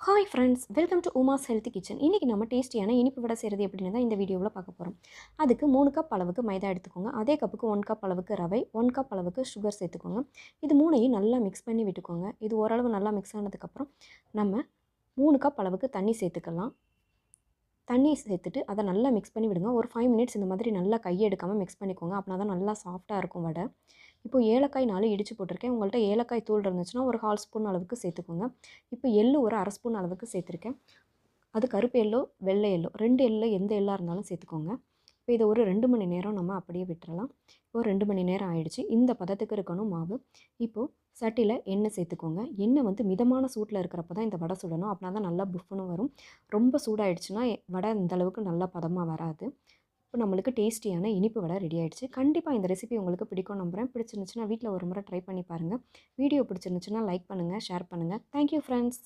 Hi friends, welcome to Uma's healthy kitchen. இன்றைக்கி நம்ம டேஸ்டியான இனிப்பு வடை செய்கிறது எப்படின்னு தான் இந்த வீடியோவில் பார்க்க போகிறோம். அதுக்கு 3 கப் அளவுக்கு மைதா எடுத்துக்கோங்க. அதே கப்புக்கு 1 கப் அளவுக்கு ரவை, 1 கப் அளவுக்கு சுகர் சேர்த்துக்கோங்க. இது மூணையும் நல்லா மிக்ஸ் பண்ணி விட்டுக்கோங்க. இது ஓரளவு நல்லா மிக்ஸ் ஆனதுக்கப்புறம் நம்ம 3 கப் அளவுக்கு தண்ணி சேர்த்துக்கலாம். தண்ணி சேர்த்துட்டு அதை நல்லா மிக்ஸ் பண்ணி விடுங்க. ஒரு 5 மினிட்ஸ் இந்த மாதிரி நல்லா கையை எடுக்காமல் மிக்ஸ் பண்ணிக்கோங்க. அப்படின்னா தான் நல்லா சாஃப்டாக இருக்கும் வடை. இப்போ ஏலக்காய் 4 இடித்து போட்டிருக்கேன். உங்கள்கிட்ட ஏலக்காய் தூள் இருந்துச்சுன்னா ஒரு 1/4 ஸ்பூன் அளவுக்கு சேர்த்துக்கோங்க. இப்போ எள்ளு ஒரு 1/2 ஸ்பூன் அளவுக்கு சேர்த்துருக்கேன். அது கருப்பு எள்ளோ வெள்ளை எள்ளோ 2 எள்ளில் எந்த எள்ளாக இருந்தாலும் சேர்த்துக்கோங்க. இப்போ இதை ஒரு 2 மணி நேரம் நம்ம அப்படியே விட்டுறலாம். இப்போ 2 மணி நேரம் ஆயிடுச்சு. இந்த பதத்துக்கு இருக்கணும் மாவு. இப்போது சட்டியில் எண்ணெய் சேர்த்துக்கோங்க. எண்ணெய் வந்து மிதமான சூட்டில் இருக்கிறப்ப தான் இந்த வடை சுடணும். அப்படின்னா தான் நல்லா புஃப்னு வரும். ரொம்ப சூடாயிடுச்சுன்னா வடை இந்தளவுக்கு நல்லா பதமாக வராது. இப்போ நம்மளுக்கு டேஸ்டியான இனிப்பு வடை ரெடி ஆகிடுச்சு. கண்டிப்பாக இந்த ரெசிபி உங்களுக்கு பிடிக்கும் நம்புகிறேன். பிடிச்சிருந்துச்சுன்னா வீட்டில் ஒரு முறை ட்ரை பண்ணி பாருங்கள். வீடியோ பிடிச்சிருந்துச்சுன்னா லைக் பண்ணுங்கள், ஷேர் பண்ணுங்கள். Thank you friends.